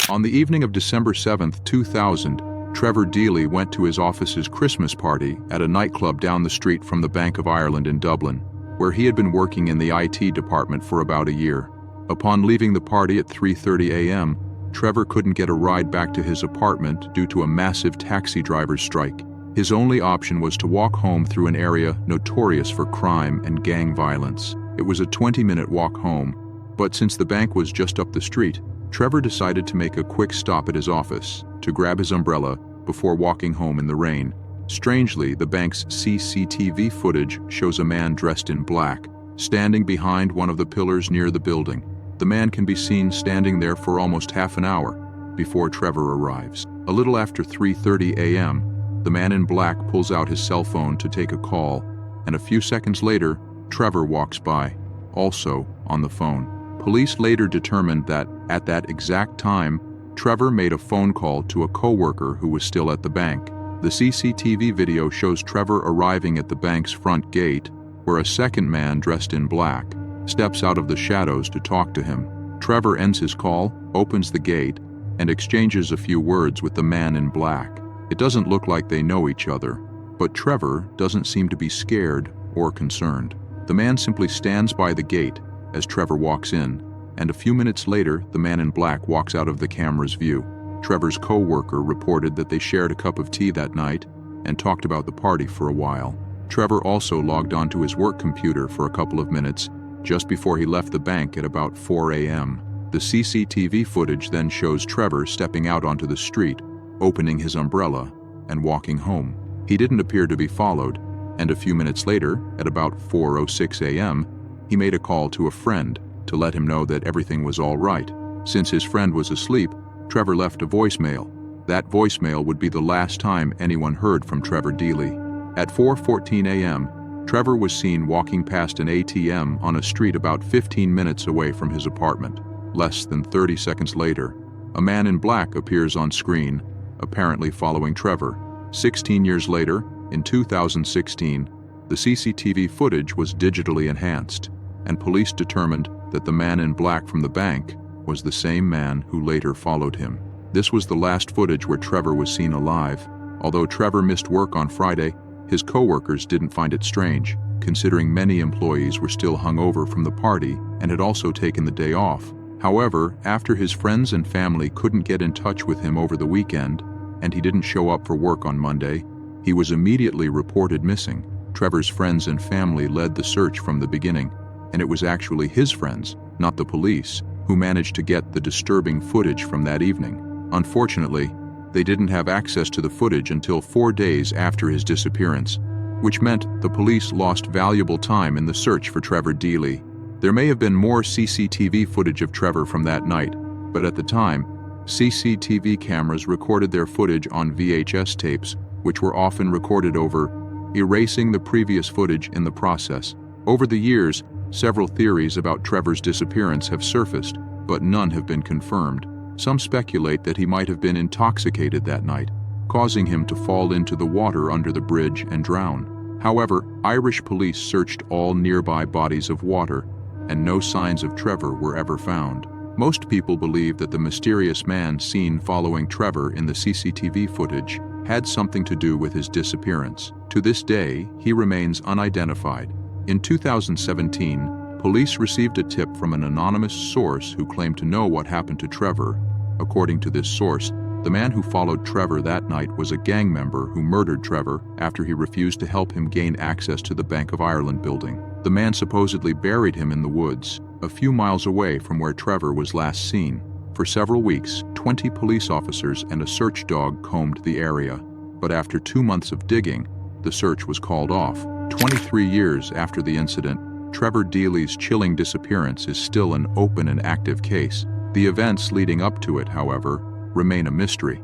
On the evening of December 7, 2000, Trevor Deely went to his office's Christmas party at a nightclub down the street from the Bank of Ireland in Dublin, where he had been working in the IT department for about a year. Upon leaving the party at 3:30 a.m., Trevor couldn't get a ride back to his apartment due to a massive taxi driver's strike. His only option was to walk home through an area notorious for crime and gang violence. It was a 20-minute walk home, but since the bank was just up the street, Trevor decided to make a quick stop at his office to grab his umbrella before walking home in the rain. Strangely, the bank's CCTV footage shows a man dressed in black, standing behind one of the pillars near the building. The man can be seen standing there for almost half an hour before Trevor arrives. A little after 3:30 a.m., the man in black pulls out his cell phone to take a call, and a few seconds later, Trevor walks by, also on the phone. Police later determined that, at that exact time, Trevor made a phone call to a coworker who was still at the bank. The CCTV video shows Trevor arriving at the bank's front gate, where a second man dressed in black steps out of the shadows to talk to him. Trevor ends his call, opens the gate, and exchanges a few words with the man in black. It doesn't look like they know each other, but Trevor doesn't seem to be scared or concerned. The man simply stands by the gate as Trevor walks in, and a few minutes later, the man in black walks out of the camera's view. Trevor's co-worker reported that they shared a cup of tea that night and talked about the party for a while. Trevor also logged onto his work computer for a couple of minutes just before he left the bank at about 4 a.m. The CCTV footage then shows Trevor stepping out onto the street, opening his umbrella, and walking home. He didn't appear to be followed, and a few minutes later, at about 4:06 a.m., he made a call to a friend to let him know that everything was all right. Since his friend was asleep, Trevor left a voicemail. That voicemail would be the last time anyone heard from Trevor Deely. At 4:14 a.m., Trevor was seen walking past an ATM on a street about 15 minutes away from his apartment. Less than 30 seconds later, a man in black appears on screen, apparently following Trevor. 16 years later, in 2016, the CCTV footage was digitally enhanced, and police determined that the man in black from the bank was the same man who later followed him. This was the last footage where Trevor was seen alive. Although Trevor missed work on Friday, his co-workers didn't find it strange, considering many employees were still hungover from the party and had also taken the day off. However, after his friends and family couldn't get in touch with him over the weekend, and he didn't show up for work on Monday, he was immediately reported missing. Trevor's friends and family led the search from the beginning, and it was actually his friends, not the police, who managed to get the disturbing footage from that evening. Unfortunately, they didn't have access to the footage until 4 days after his disappearance, which meant the police lost valuable time in the search for Trevor Deely. There may have been more CCTV footage of Trevor from that night, but at the time, CCTV cameras recorded their footage on VHS tapes, which were often recorded over, erasing the previous footage in the process. Over the years, several theories about Trevor's disappearance have surfaced, but none have been confirmed. Some speculate that he might have been intoxicated that night, causing him to fall into the water under the bridge and drown. However, Irish police searched all nearby bodies of water, and no signs of Trevor were ever found. Most people believe that the mysterious man seen following Trevor in the CCTV footage had something to do with his disappearance. To this day, he remains unidentified. In 2017, police received a tip from an anonymous source who claimed to know what happened to Trevor. According to this source, the man who followed Trevor that night was a gang member who murdered Trevor after he refused to help him gain access to the Bank of Ireland building. The man supposedly buried him in the woods, a few miles away from where Trevor was last seen. For several weeks, 20 police officers and a search dog combed the area, but after 2 months of digging, the search was called off. 23 years after the incident, Trevor Deely's chilling disappearance is still an open and active case. The events leading up to it, however, remain a mystery.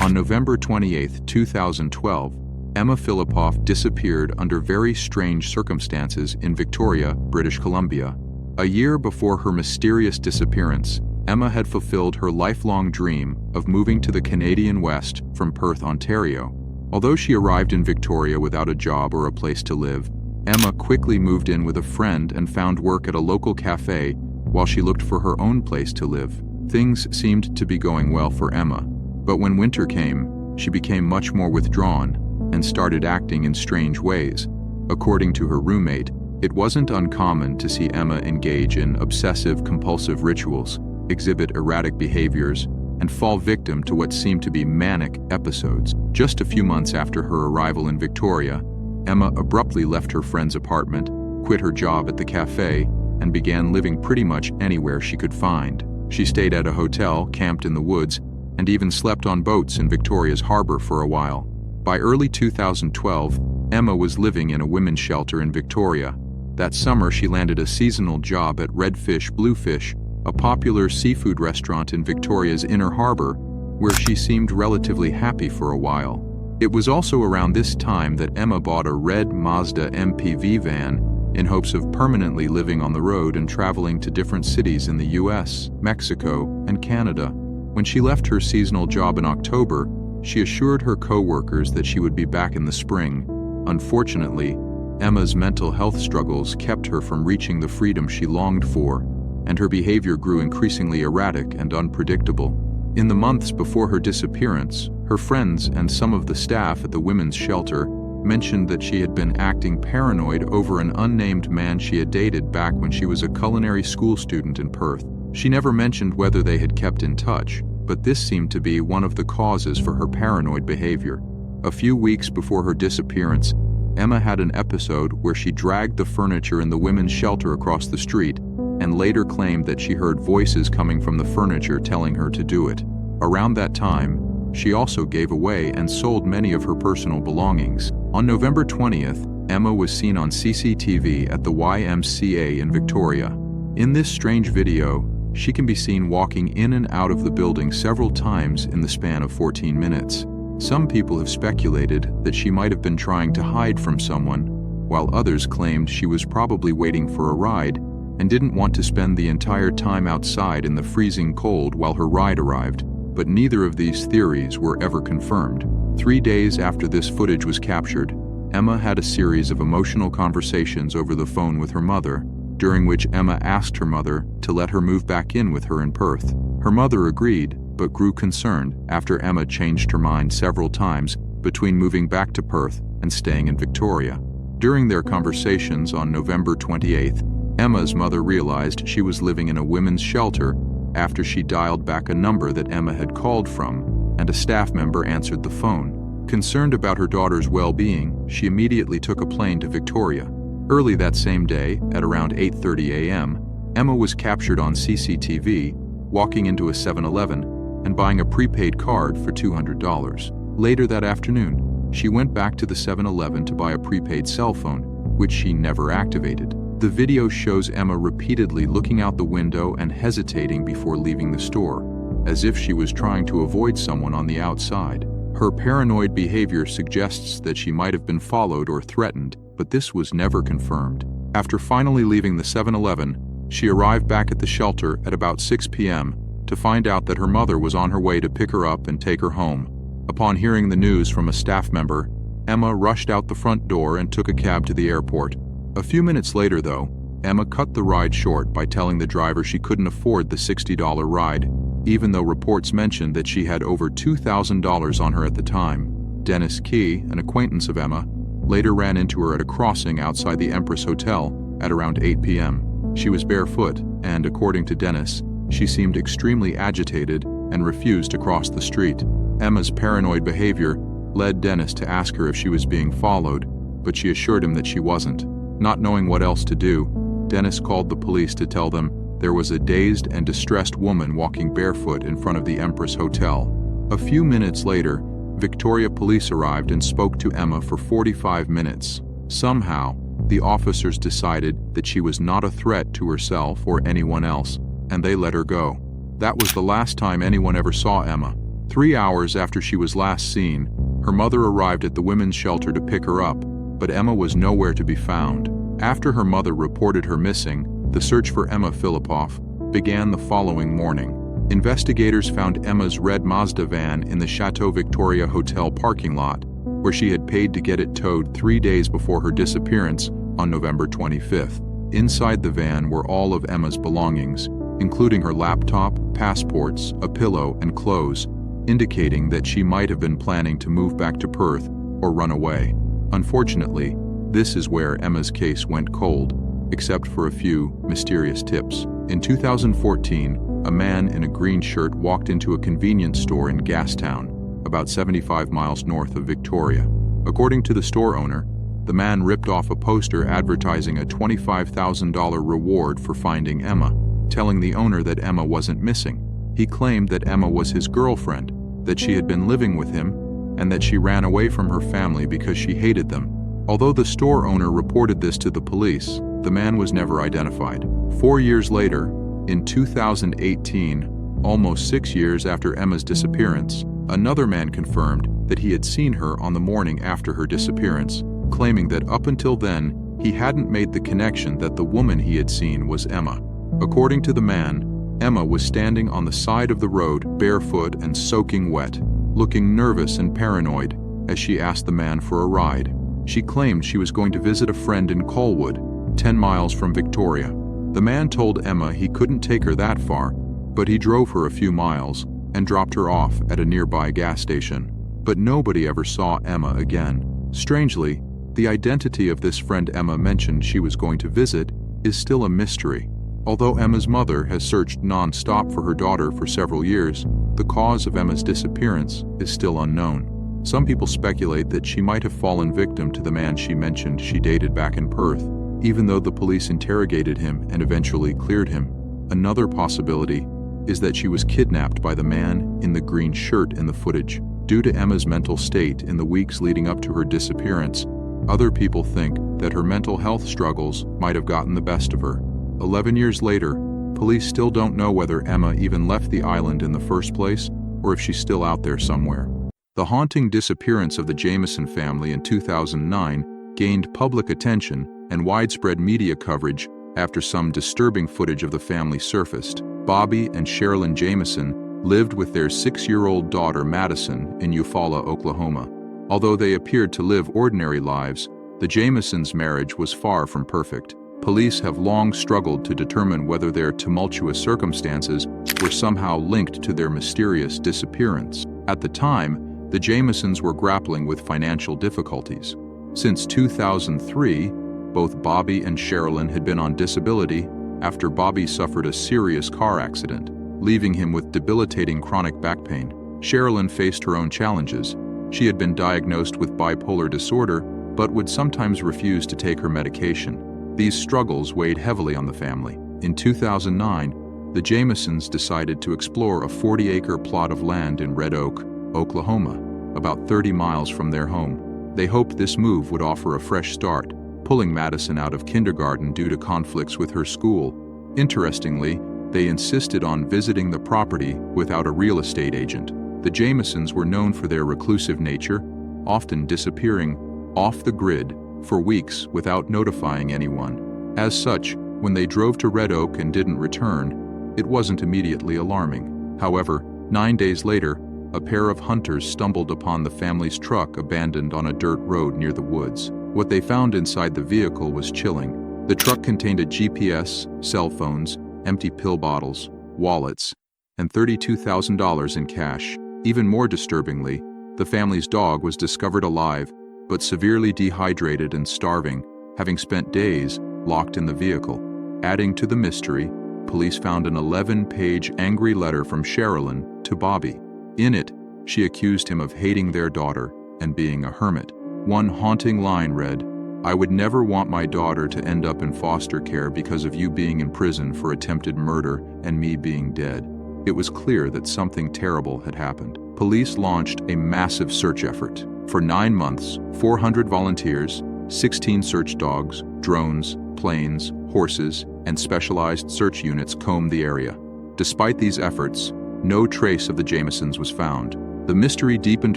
On November 28, 2012, Emma Fillipoff disappeared under very strange circumstances in Victoria, British Columbia. A year before her mysterious disappearance, Emma had fulfilled her lifelong dream of moving to the Canadian West from Perth, Ontario. Although she arrived in Victoria without a job or a place to live, Emma quickly moved in with a friend and found work at a local cafe while she looked for her own place to live. Things seemed to be going well for Emma, but when winter came, she became much more withdrawn and started acting in strange ways. According to her roommate, it wasn't uncommon to see Emma engage in obsessive-compulsive rituals, exhibit erratic behaviors, and fall victim to what seemed to be manic episodes. Just a few months after her arrival in Victoria, Emma abruptly left her friend's apartment, quit her job at the cafe, and began living pretty much anywhere she could find. She stayed at a hotel, camped in the woods, and even slept on boats in Victoria's harbor for a while. By early 2012, Emma was living in a women's shelter in Victoria. That summer, she landed a seasonal job at Redfish Bluefish, a popular seafood restaurant in Victoria's inner harbor, where she seemed relatively happy for a while. It was also around this time that Emma bought a red Mazda MPV van in hopes of permanently living on the road and traveling to different cities in the US, Mexico, and Canada. When she left her seasonal job in October, she assured her co-workers that she would be back in the spring. Unfortunately, Emma's mental health struggles kept her from reaching the freedom she longed for, and her behavior grew increasingly erratic and unpredictable. In the months before her disappearance, her friends and some of the staff at the women's shelter mentioned that she had been acting paranoid over an unnamed man she had dated back when she was a culinary school student in Perth. She never mentioned whether they had kept in touch, but this seemed to be one of the causes for her paranoid behavior. A few weeks before her disappearance, Emma had an episode where she dragged the furniture in the women's shelter across the street and later claimed that she heard voices coming from the furniture telling her to do it. Around that time, she also gave away and sold many of her personal belongings. On November 20th, Emma was seen on CCTV at the YMCA in Victoria. In this strange video, she can be seen walking in and out of the building several times in the span of 14 minutes. Some people have speculated that she might have been trying to hide from someone, while others claimed she was probably waiting for a ride and didn't want to spend the entire time outside in the freezing cold while her ride arrived. But neither of these theories were ever confirmed. 3 days after this footage was captured, Emma had a series of emotional conversations over the phone with her mother, during which Emma asked her mother to let her move back in with her in Perth. Her mother agreed, but grew concerned after Emma changed her mind several times between moving back to Perth and staying in Victoria. During their conversations on November 28th, Emma's mother realized she was living in a women's shelter after she dialed back a number that Emma had called from, and a staff member answered the phone. Concerned about her daughter's well-being, she immediately took a plane to Victoria. Early that same day, at around 8:30 a.m., Emma was captured on CCTV walking into a 7-Eleven and buying a prepaid card for $200. Later that afternoon, she went back to the 7-Eleven to buy a prepaid cell phone, which she never activated. The video shows Emma repeatedly looking out the window and hesitating before leaving the store, as if she was trying to avoid someone on the outside. Her paranoid behavior suggests that she might have been followed or threatened, but this was never confirmed. After finally leaving the 7-Eleven, she arrived back at the shelter at about 6 p.m. to find out that her mother was on her way to pick her up and take her home. Upon hearing the news from a staff member, Emma rushed out the front door and took a cab to the airport. A few minutes later, though, Emma cut the ride short by telling the driver she couldn't afford the $60 ride, even though reports mentioned that she had over $2,000 on her at the time. Dennis Key, an acquaintance of Emma, later ran into her at a crossing outside the Empress Hotel at around 8 p.m. She was barefoot, and according to Dennis, she seemed extremely agitated and refused to cross the street. Emma's paranoid behavior led Dennis to ask her if she was being followed, but she assured him that she wasn't. Not knowing what else to do, Dennis called the police to tell them there was a dazed and distressed woman walking barefoot in front of the Empress Hotel. A few minutes later, Victoria police arrived and spoke to Emma for 45 minutes. Somehow, the officers decided that she was not a threat to herself or anyone else, and they let her go. That was the last time anyone ever saw Emma. 3 hours after she was last seen, her mother arrived at the women's shelter to pick her up, but Emma was nowhere to be found. After her mother reported her missing, the search for Emma Fillipoff began the following morning. Investigators found Emma's red Mazda van in the Chateau Victoria Hotel parking lot, where she had paid to get it towed 3 days before her disappearance on November 25th. Inside the van were all of Emma's belongings, including her laptop, passports, a pillow, and clothes, indicating that she might have been planning to move back to Perth or run away. Unfortunately, this is where Emma's case went cold, except for a few mysterious tips. In 2014, a man in a green shirt walked into a convenience store in Gastown, about 75 miles north of Victoria. According to the store owner, the man ripped off a poster advertising a $25,000 reward for finding Emma, telling the owner that Emma wasn't missing. He claimed that Emma was his girlfriend, that she had been living with him, and that she ran away from her family because she hated them. Although the store owner reported this to the police, the man was never identified. 4 years later, in 2018, almost 6 years after Emma's disappearance, another man confirmed that he had seen her on the morning after her disappearance, claiming that up until then, he hadn't made the connection that the woman he had seen was Emma. According to the man, Emma was standing on the side of the road, barefoot and soaking wet, looking nervous and paranoid as she asked the man for a ride. She claimed she was going to visit a friend in Colwood, 10 miles from Victoria. The man told Emma he couldn't take her that far, but he drove her a few miles and dropped her off at a nearby gas station. But nobody ever saw Emma again. Strangely, the identity of this friend Emma mentioned she was going to visit is still a mystery. Although Emma's mother has searched non-stop for her daughter for several years, the cause of Emma's disappearance is still unknown. Some people speculate that she might have fallen victim to the man she mentioned she dated back in Perth, even though the police interrogated him and eventually cleared him. Another possibility is that she was kidnapped by the man in the green shirt in the footage. Due to Emma's mental state in the weeks leading up to her disappearance, other people think that her mental health struggles might have gotten the best of her. 11 years later, police still don't know whether Emma even left the island in the first place or if she's still out there somewhere. The haunting disappearance of the Jameson family in 2009 gained public attention and widespread media coverage after some disturbing footage of the family surfaced. Bobby and Sherilyn Jameson lived with their 6-year-old daughter Madison in Eufaula, Oklahoma. Although they appeared to live ordinary lives, the Jamesons' marriage was far from perfect. Police have long struggled to determine whether their tumultuous circumstances were somehow linked to their mysterious disappearance. At the time, the Jamesons were grappling with financial difficulties. Since 2003, both Bobby and Sherilyn had been on disability after Bobby suffered a serious car accident, leaving him with debilitating chronic back pain. Sherilyn faced her own challenges. She had been diagnosed with bipolar disorder, but would sometimes refuse to take her medication. These struggles weighed heavily on the family. In 2009, the Jamesons decided to explore a 40-acre plot of land in Red Oak, Oklahoma, about 30 miles from their home. They hoped this move would offer a fresh start, pulling Madison out of kindergarten due to conflicts with her school. Interestingly, they insisted on visiting the property without a real estate agent. The Jamesons were known for their reclusive nature, often disappearing off the grid for weeks without notifying anyone. As such, when they drove to Red Oak and didn't return, it wasn't immediately alarming. However, 9 days later, a pair of hunters stumbled upon the family's truck abandoned on a dirt road near the woods. What they found inside the vehicle was chilling. The truck contained a GPS, cell phones, empty pill bottles, wallets, and $32,000 in cash. Even more disturbingly, the family's dog was discovered alive, but severely dehydrated and starving, having spent days locked in the vehicle. Adding to the mystery, police found an 11-page angry letter from Sherilyn to Bobby. In it, she accused him of hating their daughter and being a hermit. One haunting line read, "I would never want my daughter to end up in foster care because of you being in prison for attempted murder and me being dead." It was clear that something terrible had happened. Police launched a massive search effort. For 9 months, 400 volunteers, 16 search dogs, drones, planes, horses, and specialized search units combed the area. Despite these efforts, no trace of the Jamesons was found. The mystery deepened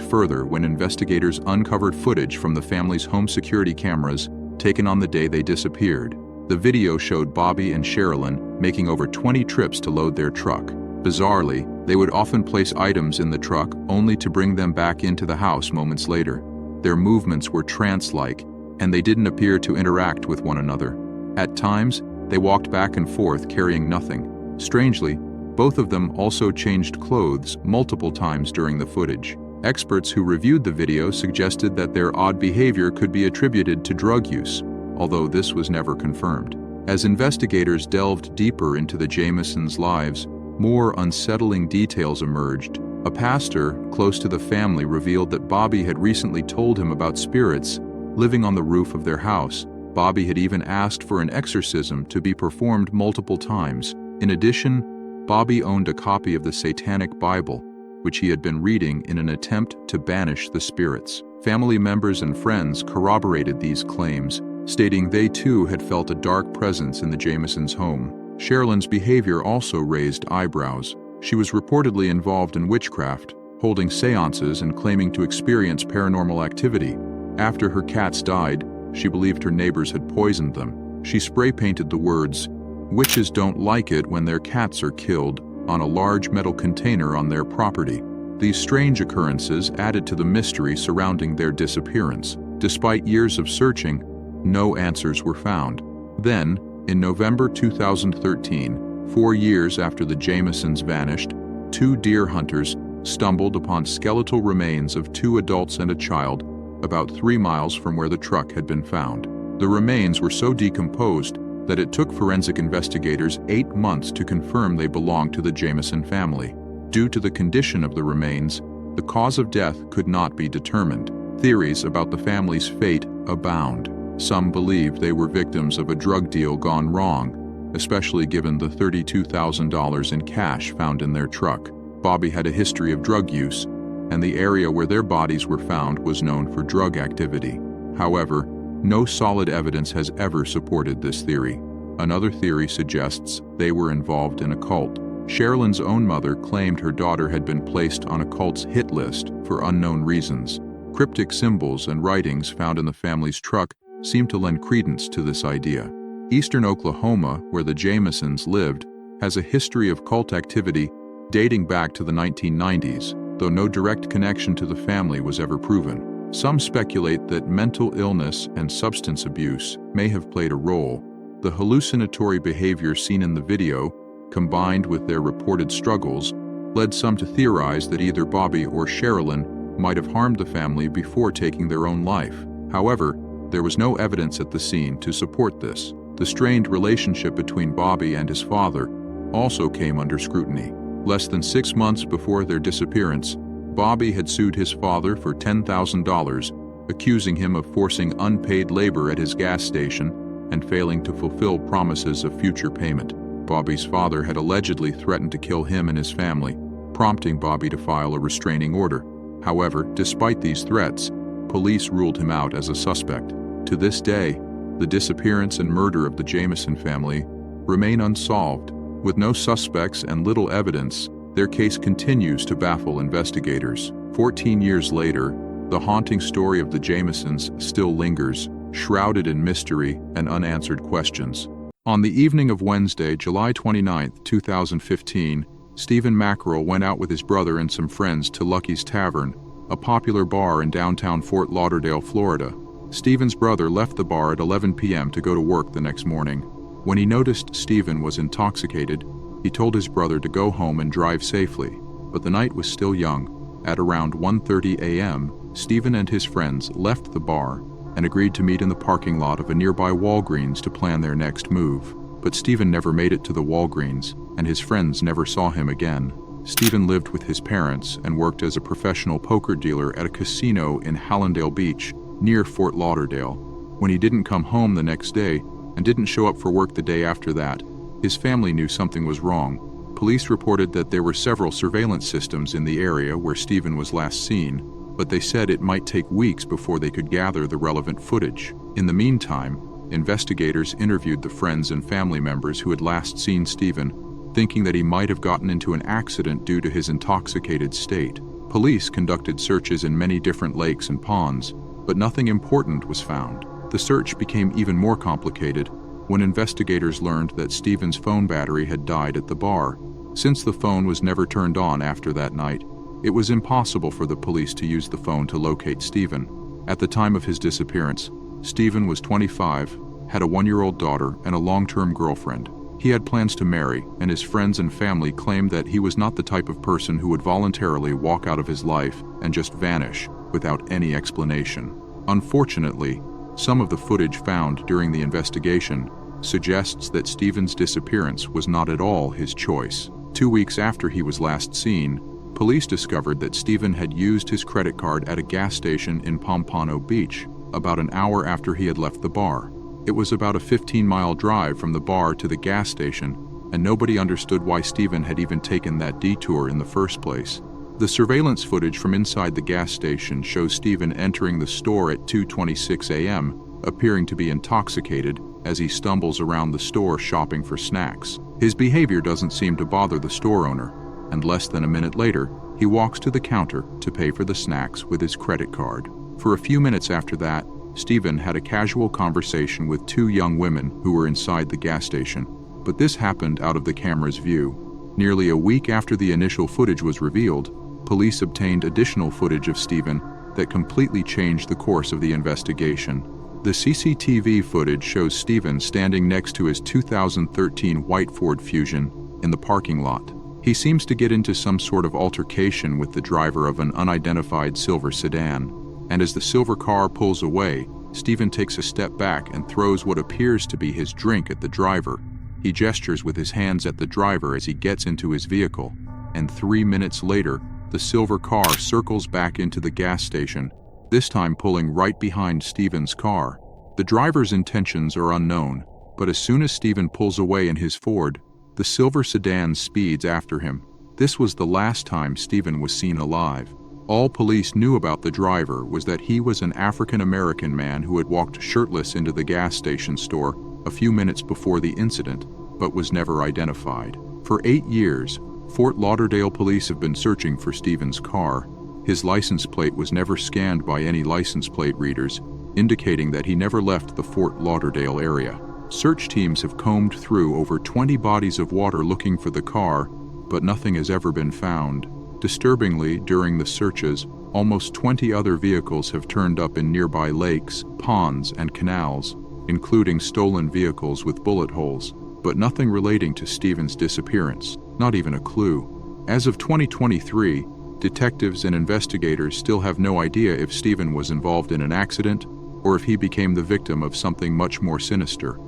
further when investigators uncovered footage from the family's home security cameras taken on the day they disappeared. The video showed Bobby and Sherilyn making over 20 trips to load their truck. Bizarrely, they would often place items in the truck only to bring them back into the house moments later. Their movements were trance-like, and they didn't appear to interact with one another. At times, they walked back and forth carrying nothing. Strangely, Both of them also changed clothes multiple times during the footage. Experts who reviewed the video suggested that their odd behavior could be attributed to drug use, although this was never confirmed. As investigators delved deeper into the Jamesons' lives, more unsettling details emerged. A pastor close to the family revealed that Bobby had recently told him about spirits living on the roof of their house. Bobby had even asked for an exorcism to be performed multiple times. In addition, Bobby owned a copy of the Satanic Bible, which he had been reading in an attempt to banish the spirits. Family members and friends corroborated these claims, stating they too had felt a dark presence in the Jamesons' home. Sherilyn's behavior also raised eyebrows. She was reportedly involved in witchcraft, holding seances and claiming to experience paranormal activity. After her cats died, she believed her neighbors had poisoned them. She spray-painted the words, "Witches don't like it when their cats are killed," on a large metal container on their property. These strange occurrences added to the mystery surrounding their disappearance. Despite years of searching, no answers were found. Then, in November 2013, 4 years after the Jamesons vanished, 2 deer hunters stumbled upon skeletal remains of 2 adults and a child about 3 miles from where the truck had been found. The remains were so decomposed that it took forensic investigators 8 months to confirm they belonged to the Jameson family. Due to the condition of the remains, the cause of death could not be determined. Theories about the family's fate abound. Some believe they were victims of a drug deal gone wrong, especially given the $32,000 in cash found in their truck. Bobby had a history of drug use, and the area where their bodies were found was known for drug activity. However, no solid evidence has ever supported this theory. Another theory suggests they were involved in a cult. Sherilyn's own mother claimed her daughter had been placed on a cult's hit list for unknown reasons. Cryptic symbols and writings found in the family's truck seem to lend credence to this idea. Eastern Oklahoma, where the Jamesons lived, has a history of cult activity dating back to the 1990s, though no direct connection to the family was ever proven. Some speculate that mental illness and substance abuse may have played a role. The hallucinatory behavior seen in the video, combined with their reported struggles, led some to theorize that either Bobby or Sherilyn might have harmed the family before taking their own life. However, there was no evidence at the scene to support this. The strained relationship between Bobby and his father also came under scrutiny. Less than 6 months before their disappearance, Bobby had sued his father for $10,000, accusing him of forcing unpaid labor at his gas station and failing to fulfill promises of future payment. Bobby's father had allegedly threatened to kill him and his family, prompting Bobby to file a restraining order. However, despite these threats, police ruled him out as a suspect. To this day, the disappearance and murder of the Jameson family remain unsolved. With no suspects and little evidence, their case continues to baffle investigators. 14 years later, the haunting story of the Jamesons still lingers, shrouded in mystery and unanswered questions. On the evening of Wednesday, July 29, 2015, Stephen Mackerel went out with his brother and some friends to Lucky's Tavern, a popular bar in downtown Fort Lauderdale, Florida. Stephen's brother left the bar at 11 p.m. to go to work the next morning. When he noticed Stephen was intoxicated, he told his brother to go home and drive safely, but the night was still young. At around 1:30 a.m., Stephen and his friends left the bar and agreed to meet in the parking lot of a nearby Walgreens to plan their next move. But Stephen never made it to the Walgreens, and his friends never saw him again. Stephen lived with his parents and worked as a professional poker dealer at a casino in Hallandale Beach, near Fort Lauderdale. When he didn't come home the next day and didn't show up for work the day after that, his family knew something was wrong. Police reported that there were several surveillance systems in the area where Stephen was last seen, but they said it might take weeks before they could gather the relevant footage. In the meantime, investigators interviewed the friends and family members who had last seen Stephen, thinking that he might have gotten into an accident due to his intoxicated state. Police conducted searches in many different lakes and ponds, but nothing important was found. The search became even more complicated when investigators learned that Stephen's phone battery had died at the bar. Since the phone was never turned on after that night, it was impossible for the police to use the phone to locate Stephen. At the time of his disappearance, Stephen was 25, had a 1-year-old daughter and a long-term girlfriend. He had plans to marry, and his friends and family claimed that he was not the type of person who would voluntarily walk out of his life and just vanish without any explanation. Unfortunately, some of the footage found during the investigation suggests that Stephen's disappearance was not at all his choice. 2 weeks after he was last seen, police discovered that Stephen had used his credit card at a gas station in Pompano Beach about an hour after he had left the bar. It was about a 15-mile drive from the bar to the gas station, and nobody understood why Stephen had even taken that detour in the first place. The surveillance footage from inside the gas station shows Stephen entering the store at 2:26 a.m., appearing to be intoxicated as he stumbles around the store shopping for snacks. His behavior doesn't seem to bother the store owner, and less than a minute later, he walks to the counter to pay for the snacks with his credit card. For a few minutes after that, Stephen had a casual conversation with 2 young women who were inside the gas station, but this happened out of the camera's view. Nearly a week after the initial footage was revealed, police obtained additional footage of Stephen that completely changed the course of the investigation. The CCTV footage shows Stephen standing next to his 2013 white Ford Fusion in the parking lot. He seems to get into some sort of altercation with the driver of an unidentified silver sedan, and as the silver car pulls away, Stephen takes a step back and throws what appears to be his drink at the driver. He gestures with his hands at the driver as he gets into his vehicle, and 3 minutes later, the silver car circles back into the gas station, this time pulling right behind Stephen's car. The driver's intentions are unknown, but as soon as Stephen pulls away in his Ford, the silver sedan speeds after him. This was the last time Stephen was seen alive. All police knew about the driver was that he was an African-American man who had walked shirtless into the gas station store a few minutes before the incident, but was never identified. For 8 years, Fort Lauderdale police have been searching for Stephen's car. His license plate was never scanned by any license plate readers, indicating that he never left the Fort Lauderdale area. Search teams have combed through over 20 bodies of water looking for the car, but nothing has ever been found. Disturbingly, during the searches, almost 20 other vehicles have turned up in nearby lakes, ponds, and canals, including stolen vehicles with bullet holes, but nothing relating to Stephen's disappearance, not even a clue. As of 2023, detectives and investigators still have no idea if Stephen was involved in an accident or if he became the victim of something much more sinister.